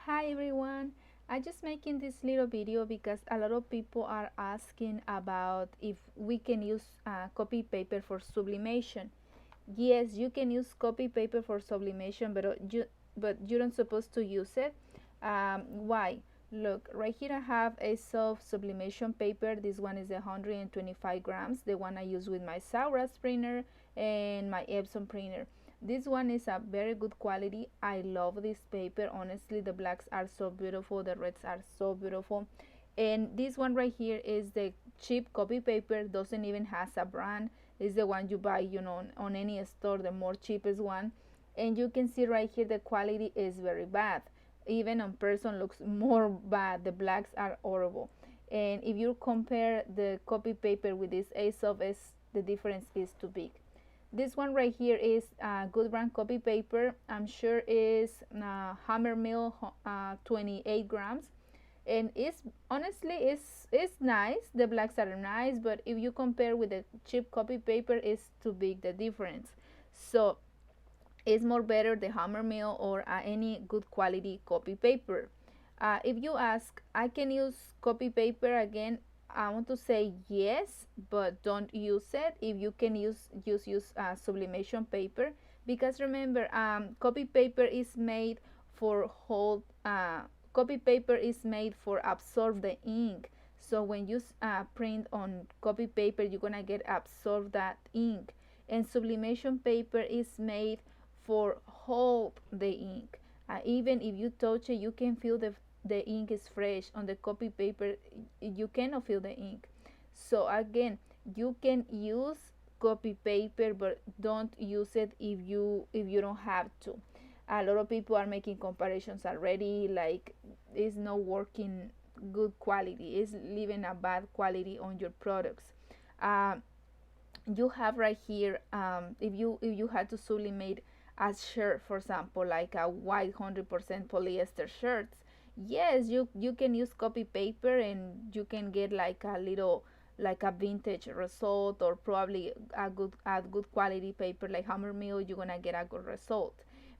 Hi everyone, I'm just making this little video because a lot of people are asking about if we can use copy paper for sublimation. Yes, you can use copy paper for sublimation, but you don't supposed to use it. Why? Look, right here I have a soft sublimation paper. This one is 125 grams, the one I use with my Saurus printer and my Epson printer. This one is a very good quality. I love this paper. Honestly, the blacks are so beautiful, the reds are so beautiful. And this one right here is the cheap copy paper, doesn't even has a brand. It's the one you buy, on any store, the more cheapest one. And you can see right here the quality is very bad. Even on person looks more bad. The blacks are horrible. And if you compare the copy paper with this Aesop, the difference is too big. This one right here is good brand copy paper. I'm sure is hammermill 28 grams, and it's honestly it's nice. The blacks are nice, but if you compare with the cheap copy paper, it's too big the difference. So it's more better the hammermill or any good quality copy paper. If you ask, I can use copy paper again. I want to say yes, but don't use it. If you can use sublimation paper, because remember, copy paper is made for hold. Copy paper is made for absorb the ink. So when you print on copy paper, you're gonna get absorb that ink. And sublimation paper is made for hold the ink. Even if you touch it, you can feel the ink is fresh. On the copy paper you cannot feel the ink. So again, you can use copy paper, but don't use it if you don't have to. A lot of people are making comparisons already, like it's not working good quality, it's leaving a bad quality on your products. uh, you have right here, if you had to sublimate a shirt, for example, like a white 100% polyester shirts, yes, you can use copy paper and you can get like a little, like a vintage result, or probably a good quality paper like hammermill, you're gonna get a good result.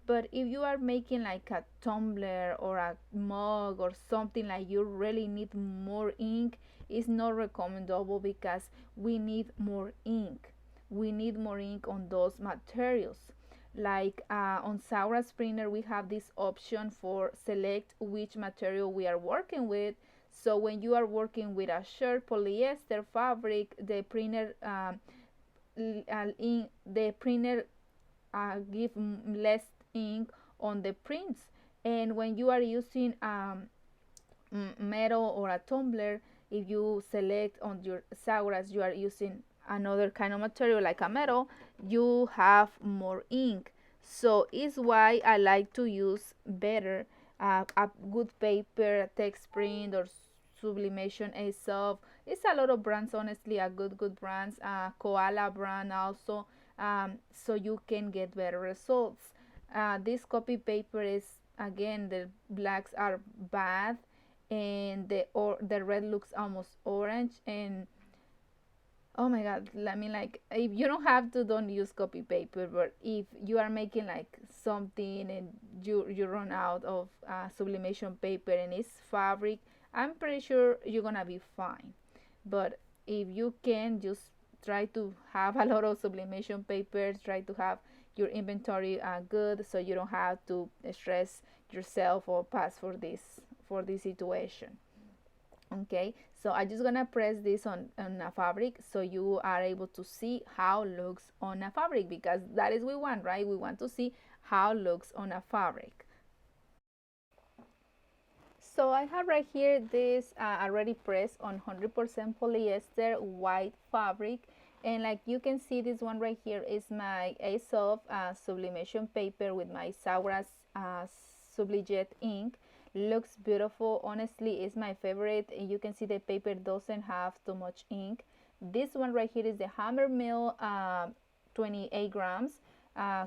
But if you are making like a tumbler or a mug or something, like you really need more ink, it's not recommendable, because we need more ink. We need more ink on those materials. Like on Saura printer, we have this option for select which material we are working with. So when you are working with a shirt polyester fabric, the printer give less ink on the prints. And when you are using metal or a tumbler, if you select on your Sauras you are using another kind of material like a metal, you have more ink. So it's why I like to use better a good paper, text print, or sublimation Aesop. It's a lot of brands, honestly, a good brands, koala brand also. So you can get better results. This copy paper is, again, the blacks are bad, and the red looks almost orange. And oh my god, I mean, like, if you don't have to, don't use copy paper. But if you are making like something and you run out of sublimation paper and it's fabric, I'm pretty sure you're gonna be fine. But if you can, just try to have a lot of sublimation papers, try to have your inventory good, so you don't have to stress yourself or pass for this situation. Okay, so I'm just gonna press this on a fabric, so you are able to see how it looks on a fabric, because that is we want, right? We want to see how it looks on a fabric. So I have right here this already pressed on 100% polyester white fabric. And like you can see, this one right here is my Aesop sublimation paper with my Sauras Sublijet ink. Looks beautiful. Honestly, it's my favorite. You can see the paper doesn't have too much ink. This one right here is the hammermill 28 grams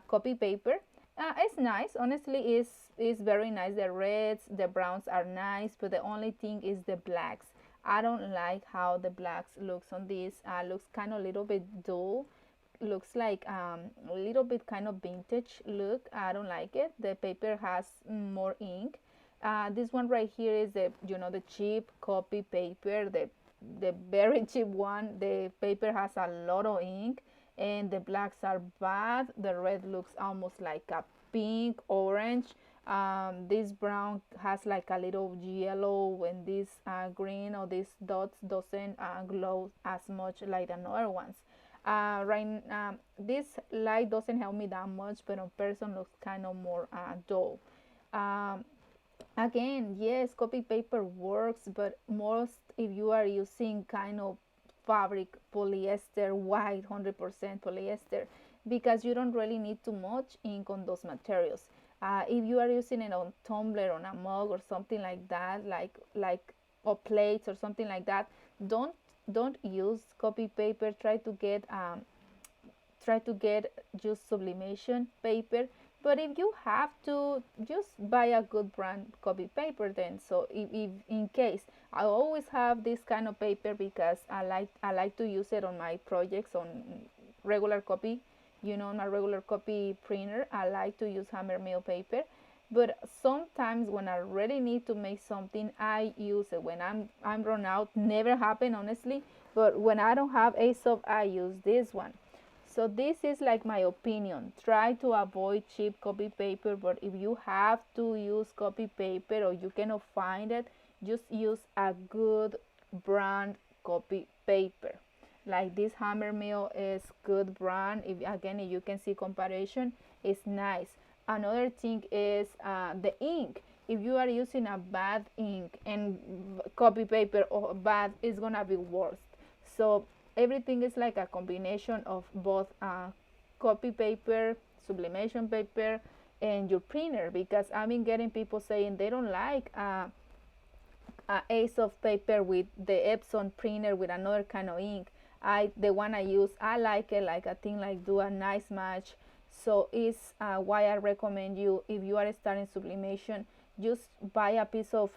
copy paper. It's nice, honestly. Is very nice. The reds, the browns are nice, but the only thing is the blacks. I don't like how the blacks looks on this. Looks kind of a little bit dull. Looks like a little bit kind of vintage look. I don't like it. The paper has more ink. This one right here is the, the cheap copy paper, the very cheap one. The paper has a lot of ink, and the blacks are bad. The red looks almost like a pink orange. This brown has like a little yellow, and this green or these dots doesn't glow as much like another ones. This light doesn't help me that much, but on person looks kind of more dull. um, Again, yes, copy paper works, but most if you are using kind of fabric, polyester, white, 100% polyester, because you don't really need too much ink on those materials. If you are using it on tumbler, on a mug or something like that, or plates or something like that, don't don't use copy paper. Try to get just sublimation paper. But if you have to, just buy a good brand copy paper then. So if in case, I always have this kind of paper because I like to use it on my projects on regular copy. On my regular copy printer, I like to use hammermill paper. But sometimes when I really need to make something, I use it. When I'm run out, never happen honestly, but when I don't have Aesop, I use this one. So this is like my opinion. Try to avoid cheap copy paper, but if you have to use copy paper or you cannot find it, just use a good brand copy paper. Like this hammermill is good brand. If you can see comparison, it's nice. Another thing is the ink. If you are using a bad ink and copy paper or bad, it's gonna be worse. So everything is like a combination of both copy paper, sublimation paper, and your printer. Because I've been getting people saying they don't like a ace of paper with the Epson printer with another kind of ink. The one I use, I like it. Like I think like do a nice match. So it's why I recommend you, if you are starting sublimation, just buy a piece of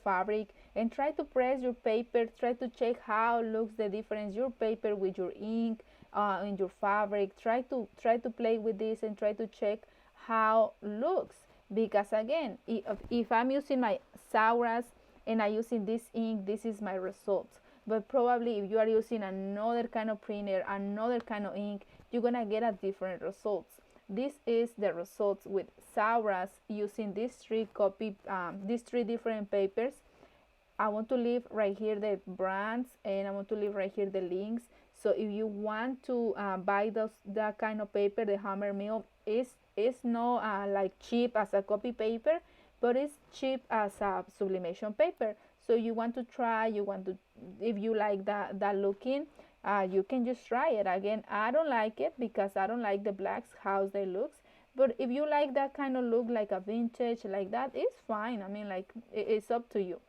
fabric and try to press your paper. Try to check how looks the difference your paper with your ink in your fabric. Try to play with this and try to check how looks. Because again, if I'm using my Sauras and I'm using this ink, this is my results. But probably if you are using another kind of printer, another kind of ink, you're gonna get a different results. This is the results with Sauras using these three different papers. I want to leave right here the brands, and I want to leave right here the links. So if you want to buy that kind of paper, the hammermill is not like cheap as a copy paper, but it's cheap as a sublimation paper. So you want to try, if you like that looking, you can just try it. Again, I don't like it because I don't like the blacks how they looks. But if you like that kind of look, like a vintage like that, it's fine. I mean, like it's up to you.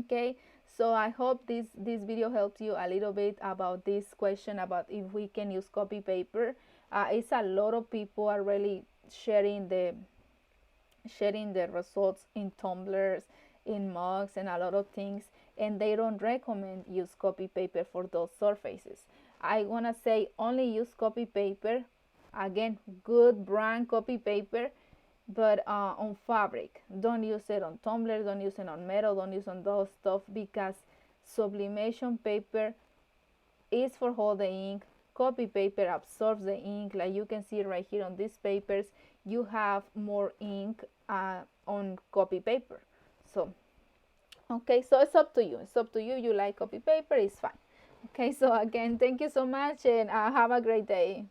Okay, so I hope this video helps you a little bit about this question about if we can use copy paper. It's a lot of people are really sharing the results in tumblers, in mugs, and a lot of things, and they don't recommend use copy paper for those surfaces. I want to say only use copy paper, again, good brand copy paper, but on fabric. Don't use it on tumbler, don't use it on metal, don't use on those stuff, because sublimation paper is for hold the ink. Copy paper absorbs the ink. Like you can see right here on these papers, you have more ink on copy paper. So okay, so it's up to you. It's up to you. You like copy paper, it's fine. Okay, so again, thank you so much, and have a great day.